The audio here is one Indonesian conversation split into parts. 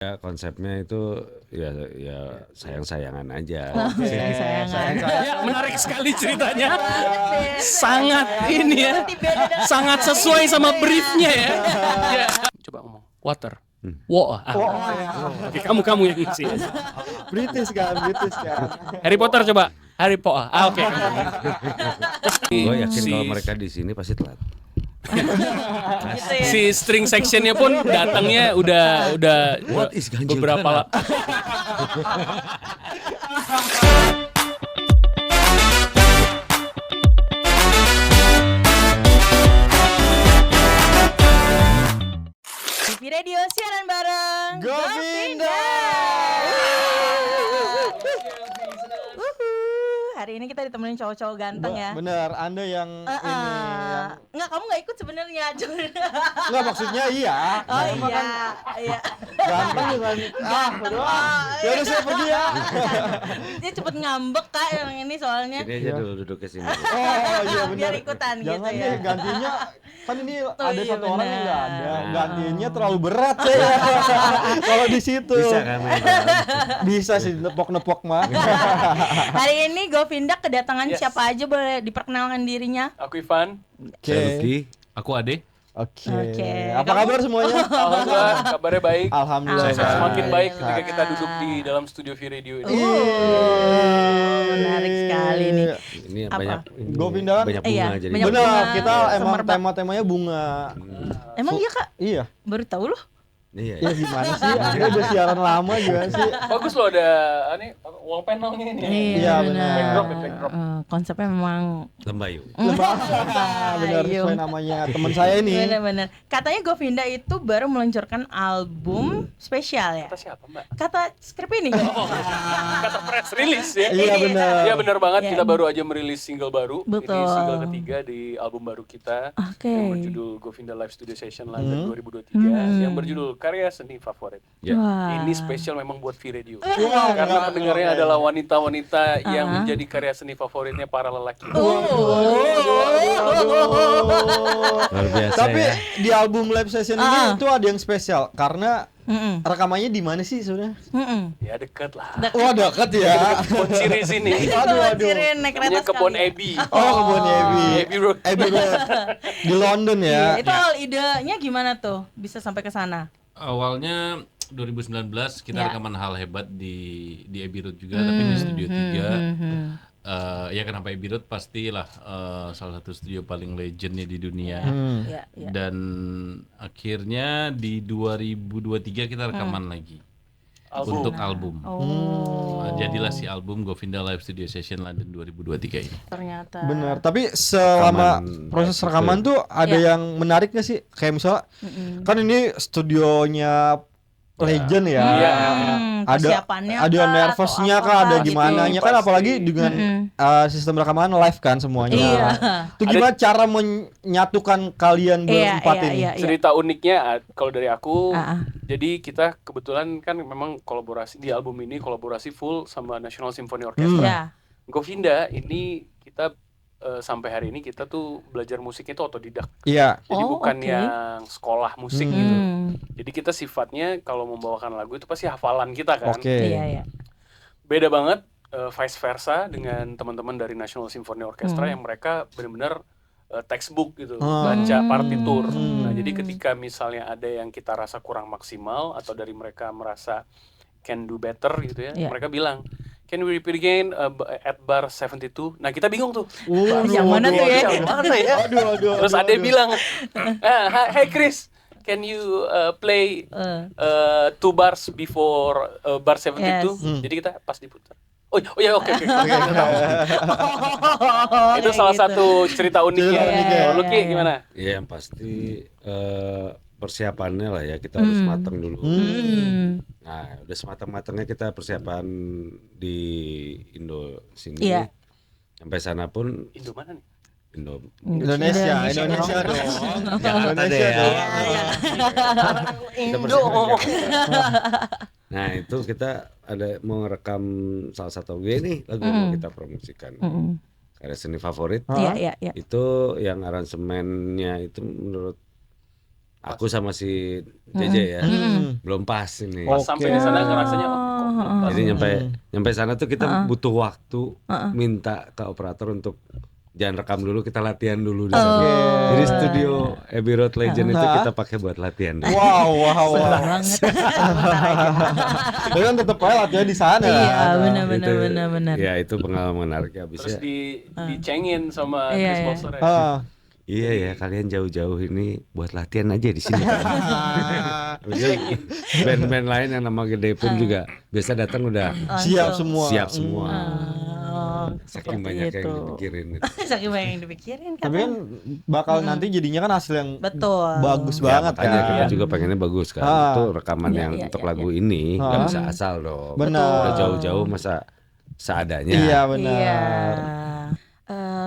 Ya konsepnya itu ya sayang-sayangan aja. Sayang-sayangan. Ya, menarik sekali ceritanya. Sangat ini ya. Sangat sesuai sama briefnya ya. Ya. Coba ngomong. Water. Oke, kamu yang ngisi. British kan. Harry Potter coba. Harry Potter. Oke. Gue yakin kalau mereka di sini pasti telat. Gitu ya. Si string sectionnya pun datangnya udah What is ganjil beberapa TV Radio siaran bareng Govinda. Hari ini kita ditemenin cowok-cowok ganteng ya. Bener, Anda yang ini yang... Enggak, kamu nggak ikut sebenarnya. Enggak, maksudnya iya. Oh Cuma kan iya. ganteng dengan ya udah saya pergi ya. Dia cepet ngambek Kak yang ini soalnya. Sini aja dulu duduk ke sini. Oh iya benar. Biar ikutan gitu Jangan ya. deh, gantinya kan ini ada iya, satu orang yang nggak ada. benar. Gantinya terlalu berat saya. Kalau di situ. Bisa kan main? Bisa sih nepok-nepok mah. Hari ini Govinda kedatangan Yes. siapa aja, boleh diperkenalkan dirinya? Aku Ivan. Saya Lucky. Aku Ade. Oke. Oke. Apa Kamu- kabar semuanya? Alhamdulillah kabarnya baik. Alhamdulillah. Alhamdulillah. Semakin baik Sehat. ketika kita duduk di dalam studio V-Radio ini. Menarik sekali nih. Ini Apa? banyak Govinda kan? banyak bunga Iya, jadi. banyak Benar, bunga. kita emang Semerbak. tema-temanya bunga. Emang iya Kak? Iya. Baru tahu loh. Iya. Ya gimana sih? Anda udah siaran lama juga sih. Bagus loh ada ini wall panelnya ini. Iya, benar. Backdrop. Konsepnya memang Lembayu. Benar sesuai namanya teman saya ini. benar-benar. Katanya Govinda itu baru meluncurkan album spesial ya. Kata siapa, Mbak? Kata skrip ini kan? Kata press release ya. Iya benar. Iya benar banget, Iya. kita baru aja merilis single baru. Betul. Ini single ketiga di album baru kita Oke. yang berjudul Govinda Live Studio Session London 2023 yang berjudul Karya Seni Favorit. Ya. Wah. Ini spesial memang buat V-Radio. Wah, Karena enggak, pendengarnya enggak. adalah wanita-wanita yang menjadi karya seni favoritnya para lelaki. Luar biasa Tapi ya. di album live session ini itu ada yang spesial karena Mm-mm. rekamannya di mana sih sebenarnya? Mm-mm. Ya deket lah. Wah, dekat ya. Kebon Siri sini. Aduh. Cirin naik kereta Namanya Kebon sekali. Ebi. Oh, kebun Ebi. Ebi Road. Ebi Road. Di London ya. Iya, itu awal idenya gimana tuh bisa sampai ke sana? Awalnya 2019 kita Ya. rekaman hal hebat di Abbey Road juga, tapi di Studio 3. Ya kenapa Abbey Road pastilah salah satu studio paling legendnya di dunia. Iya, iya. Dan akhirnya di 2023 kita rekaman lagi untuk album. Jadilah si album Govinda Live Studio Session London 2023 ini. Ternyata. Benar, tapi selama Rekaman proses live rekaman Iya. tuh ada yang menarik gak sih? Kayak misalnya kan ini studionya legend ya. Iya. Persiapannya ada kah, nervousnya atau kah, ada apa gimana gitu. kan, Pasti. apalagi dengan sistem rekaman live kan semuanya. Iya. Itu gimana cara menyatukan kalian Iya, berempat iya, ini? iya. Cerita uniknya kalau dari aku, Ah, ah. jadi kita kebetulan kan memang kolaborasi di album ini kolaborasi full sama National Symphony Orchestra. Ya. Govinda ini kita sampai hari ini kita tuh belajar musiknya itu otodidak. Iya. Jadi Oh, bukan oke. yang sekolah musik gitu. Jadi kita sifatnya kalau membawakan lagu itu pasti hafalan kita kan. Oke. Iya, iya. Beda banget vice versa dengan teman-teman dari National Symphony Orchestra yang mereka benar-benar textbook gitu, baca partitur. Nah, jadi ketika misalnya ada yang kita rasa kurang maksimal atau dari mereka merasa can do better gitu ya, Iya. mereka bilang, "Can we repeat again at bar 72?" Nah, kita bingung tuh. Yang mana tuh ya? Yang mana ya? Aduh. Terus ada yang bilang, "Hey Chris, can you play two bars before bar 72?" Jadi kita pas diputar. Oh ya, oke. Itu salah satu cerita uniknya. Cerita uniknya. Kalau Lucky gimana? Ya yang pasti persiapannya lah ya kita harus matang dulu. Nah, udah sematang-matangnya kita persiapan di Indo sini. Iya. Sampai sana pun Indo mana nih? Indonesia dong. Indonesia dong. kita persiapan. Nah, itu kita ada mau ngerekam salah satu lagu nih, lagu yang mau kita promosikan. Karya seni favorit. Iya, iya, iya. Itu yang aransemennya itu menurut aku sama si JJ ya. Belum pas ini. Pas sampai di sana ngerasanya Jadi nyampe sana tuh kita butuh waktu minta ke operator untuk jangan rekam dulu, kita latihan dulu di sana. Jadi studio Abbey Road Legend itu kita pakai buat latihan. Wow. banget. Tapi kan tetap aja latihan di sana. Iya, Itu- benar. Ya itu pengalaman menarik ya. terus Abisnya dicengin sama Iya, Chris iya. Boxer ya. iya ya kalian jauh-jauh ini buat latihan aja di sini. Abisnya band-band lain yang nama gede pun juga biasa datang udah Siap semua. siap semua. Seperti Saking banyak yang itu. dipikirin gitu. Saking banyak yang dipikirin kan. Tapi kan bakal nanti jadinya kan hasil yang Betul. bagus Ya, banget makanya kan. kita juga pengennya bagus kan. Itu rekaman yang untuk lagu ini nggak bisa asal dong. Benar. Udah jauh-jauh masa seadanya. Iya benar. Iya.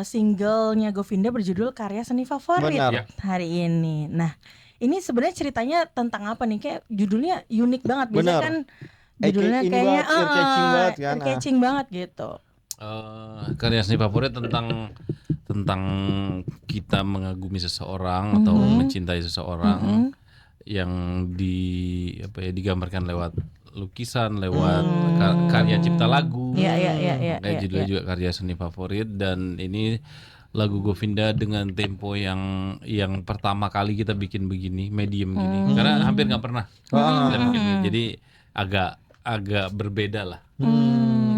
Singlenya Govinda berjudul Karya Seni Favorit Benar. hari ini. Nah, ini sebenarnya ceritanya tentang apa nih? Kayak judulnya unik banget. Biasanya Benar. kan judulnya Ini kayaknya banget, ear-catching banget kan. ear-catching banget gitu. Karya seni favorit tentang kita mengagumi seseorang atau mencintai seseorang yang digambarkan lewat lukisan, lewat karya cipta lagu. Iya. Kayak judulnya juga karya seni favorit, dan ini lagu Govinda dengan tempo yang pertama kali kita bikin begini, medium gini. Karena hampir nggak pernah kita bikin begini. Jadi agak berbeda lah.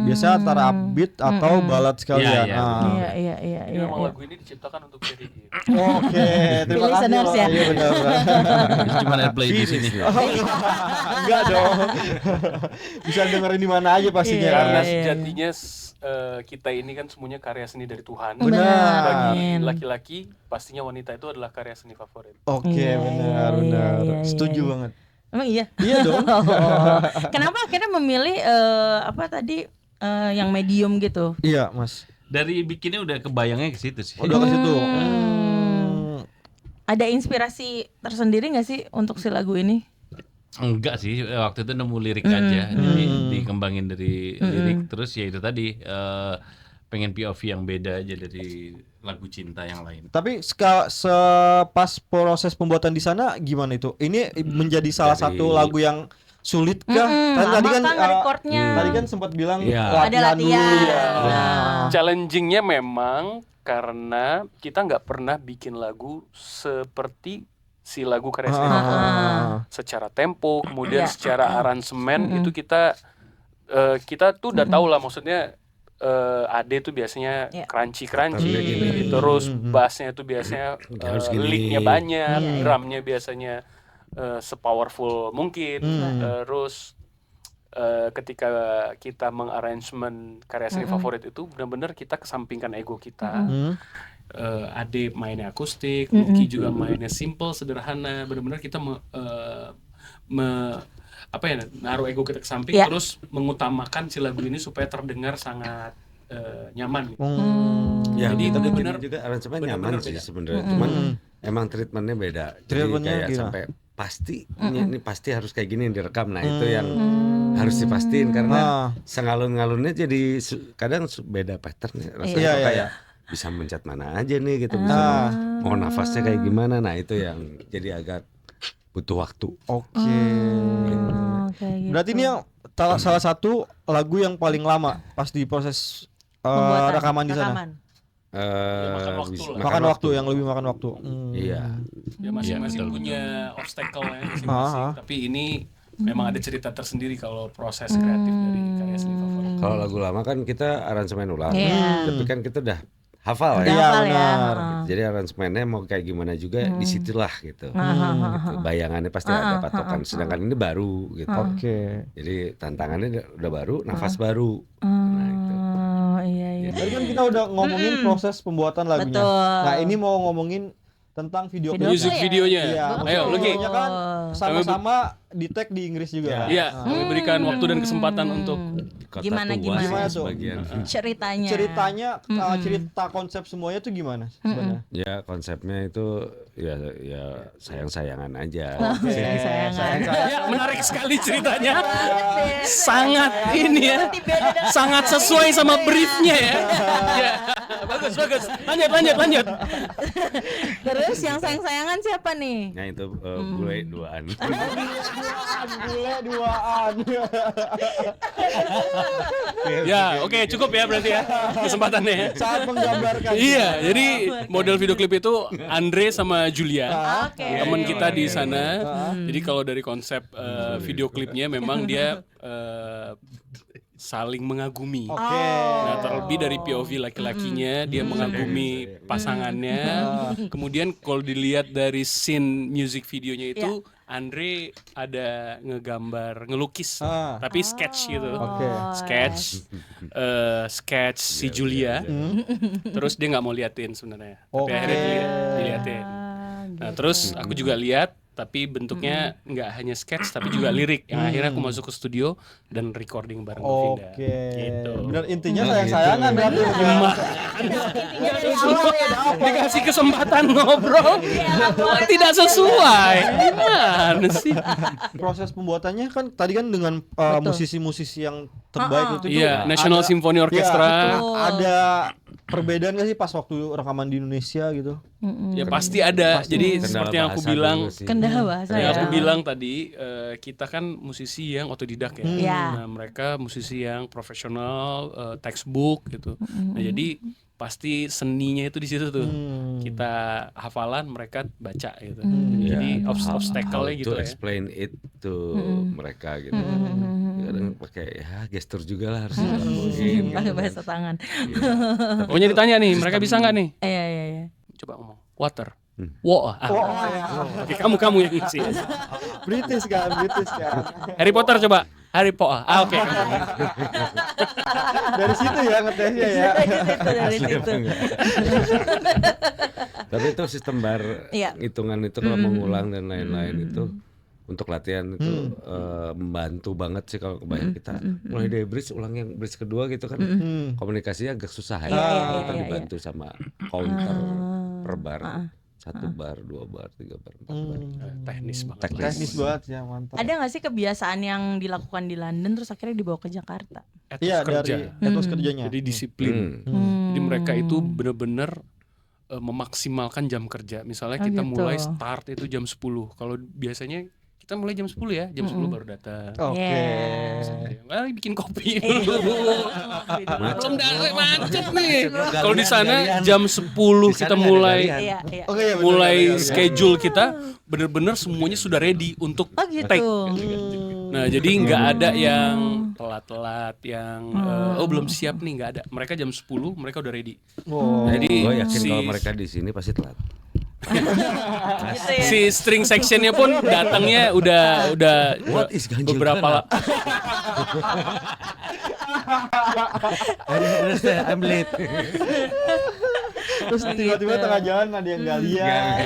Biasa antara upbeat atau balad sekalian. Iya, Iya. Ini memang lagu ini diciptakan untuk Ferry. Oke, terima kasih. Listeners ya. Iya benar. Cuma airplay di sini. Enggak dong. Bisa dengerin di mana aja pastinya. Karena Iya. sejatinya kita ini kan semuanya karya seni dari Tuhan. Benar. Bagi laki-laki pastinya wanita itu adalah karya seni favorit. Oke, benar. iya. Setuju banget. Emang iya? Iya dong. Kenapa akhirnya memilih yang medium gitu? Iya, Mas. Dari bikinnya udah kebayangnya ke situ sih. Udah ke situ. Ada inspirasi tersendiri nggak sih untuk si lagu ini? Enggak sih, waktu itu nemu lirik aja, jadi dikembangin dari lirik, terus ya itu tadi pengen POV yang beda aja dari lagu cinta yang lain. Tapi pas proses pembuatan di sana gimana itu? Ini menjadi salah satu lagu yang sulit kah? Lama kan recordnya. Tadi kan sempat bilang Iya. Ada latihan. dulu ya. Challengingnya memang karena kita nggak pernah bikin lagu seperti si lagu karya seni favorit. Secara tempo, kemudian secara aransemen itu kita tuh udah tahu lah, maksudnya Ade tuh biasanya crunchy, terus bassnya tuh biasanya licknya banyak, drumnya biasanya sepowerful mungkin, terus ketika kita mengarrangement karya seni favorit itu benar-benar kita kesampingkan ego kita. Ade mainnya akustik, Lucky juga mainnya simple, sederhana. Benar-benar kita naruh ego kita ke samping, terus mengutamakan si lagu ini supaya terdengar sangat nyaman. Ya, Jadi kita benar-benar bikin juga aransemen nyaman benar-benar sih beda. sebenarnya. Cuman emang treatmentnya beda. Jadi Treatmentnya kayak gimana? sampai pasti ini pasti harus kayak gini yang direkam. Nah itu yang harus dipastiin karena sengalun-ngalunnya jadi kadang beda patternnya. Rasanya Iya, kok iya, kayak bisa mencet mana aja nih gitu, bisa mau nafasnya kayak gimana. Nah itu yang jadi agak butuh waktu. Oke. Kayak gitu. Berarti ini yang salah satu lagu yang paling lama pas di proses Pembuatan, rekaman di sana. makan waktu Bisa- lah. Makan waktu yang lebih makan waktu. Iya. Ya masing-masing betul, punya obstacle ya masing-masing. Tapi ini memang ada cerita tersendiri kalau proses kreatif dari karya seni favorit. Kalau lagu lama kan kita aransemen ulang, Iya. tapi kan kita udah hafal Udah ya. hafal ya. benar. Jadi aransemennya mau kayak gimana juga disitulah gitu. Gitu. Bayangannya pasti ada patokan. Sedangkan ini baru gitu. Oke. Jadi tantangannya udah baru, nafas baru. Nah itu. Oh iya. Tadi kan kita udah ngomongin proses pembuatan lagunya. Betul. Nah, ini mau ngomongin tentang video Video klipnya. Music videonya. Iya, Ayo, Lucky. videonya kan sama-sama di tag di Inggris juga. Iya, kami berikan waktu dan kesempatan untuk Di kota Gimana, tua gimana? sih Gimana tuh? sebagian. Ceritanya. Cerita konsep semuanya tuh gimana sebenarnya? Ya konsepnya itu ya sayang-sayangan aja. Sayang-sayangan. ya, menarik sekali ceritanya. Sangat ini ya. Sangat sesuai sama briefnya ya. Ya, bagus. Lanjut. Terus yang sayang-sayangan siapa nih? Nah itu bule duaan. Bule duaan. Ya, oke, cukup ya berarti ya kesempatannya. Sangat menggambarkan. Iya, jadi model video klip itu Andre sama Julia, Oke. teman kita di sana. Jadi kalau dari konsep video klipnya memang dia saling mengagumi. Oke. Nah, terlebih dari POV laki-lakinya, dia mengagumi pasangannya. Kemudian kalau dilihat dari scene music videonya itu, Andre ada ngelukis, tapi sketch gitu. Oke. Sketch si Julia. Terus dia nggak mau liatin sebenarnya. Tapi Oke. akhirnya diliatin. Nah, terus aku juga lihat, tapi bentuknya nggak hanya sketch tapi juga lirik. Yang akhirnya aku masuk ke studio dan recording bareng Govinda. Oke. Gitu. Benar intinya sayang-sayangan berarti. Dikasih kesempatan ngobrol, tidak sesuai. Gimana sih? Proses pembuatannya kan tadi kan dengan musisi-musisi yang terbaik itu tuh. Iya, National Symphony Orchestra. Ada perbedaan nggak sih pas waktu rekaman di Indonesia gitu? Ya pasti ada. Jadi Kendala seperti yang aku bahasa bilang, dulu sih. Kendala bahasa yang ya. aku bilang tadi, kita kan musisi yang otodidak ya. Iya. Nah, mereka musisi yang profesional, textbook gitu. Nah, jadi pasti seninya itu di situ tuh. Kita hafalan, mereka baca gitu. Jadi Ya, obstacle-nya how gitu to ya. explain it to mereka gitu. Kadang pakai gester juga lah harus dilakuin. Pakai gitu bahasa kan. tangan. Pokoknya ditanya nih, mereka bisa nggak nih? Iya. Coba ngomong. Water. Oke, kamu yang ngisi. British kan. Harry Potter coba. Harry Potter. Oke. Dari situ ya ngetesnya ya. Dari situ. Tapi itu sistem bar Iya. hitungan itu kalau mengulang dan lain-lain itu untuk latihan itu membantu banget sih kalau kebayang kita mulai dari bridge ulang yang bridge kedua gitu kan komunikasinya agak susah ya. Kita dibantu sama counter per bar. 1 bar, 2 bar, 3 bar, 4 bar. Teknis banget. Teknis banget ya, mantap. Ada nggak sih kebiasaan yang dilakukan di London terus akhirnya dibawa ke Jakarta? Iya, dari etos kerjanya. Jadi disiplin. Jadi mereka itu benar-benar memaksimalkan jam kerja. Misalnya kita gitu. mulai start itu jam 10. Kalau biasanya kita mulai jam 10 ya, jam 10 baru datang. Oke. Mari bikin kopi dulu. Belum macet nih. Kalau di sana jam 10 kita mulai Iya. Oke, ya, bener, mulai bener. schedule kita benar-benar semuanya sudah ready untuk Oh gitu. take. Nah, jadi nggak ada yang telat-telat, yang belum siap nih, nggak ada. Mereka jam 10 mereka udah ready. Wow. Jadi Gue yakin kalau mereka di sini pasti telat. Gitu ya. si string sectionnya pun datangnya udah What is ganjil beberapa I'm late. Terus tiba-tiba tengah jalan ada yang nggak lihat.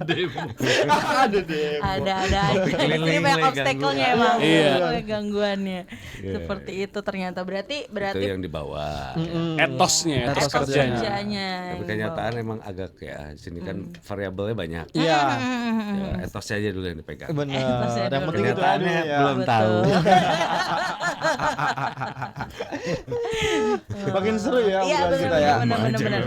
Ada deh. Ada aja. Keliling Ini banyak lagi obstacle-nya gangguan. emang. Iya. Banyak gangguannya. Seperti itu ternyata berarti Itu yang dibawa. etosnya, etos Etos kerjanya. kerjanya. Tapi kenyataan emang agak ya di sini kan variabelnya banyak. Iya. Ya, etosnya aja dulu yang dipegang. Benar. Yang penting itu Kenyataannya ya. belum tahu. Makin seru ya Iya obrolan kita ya. benar.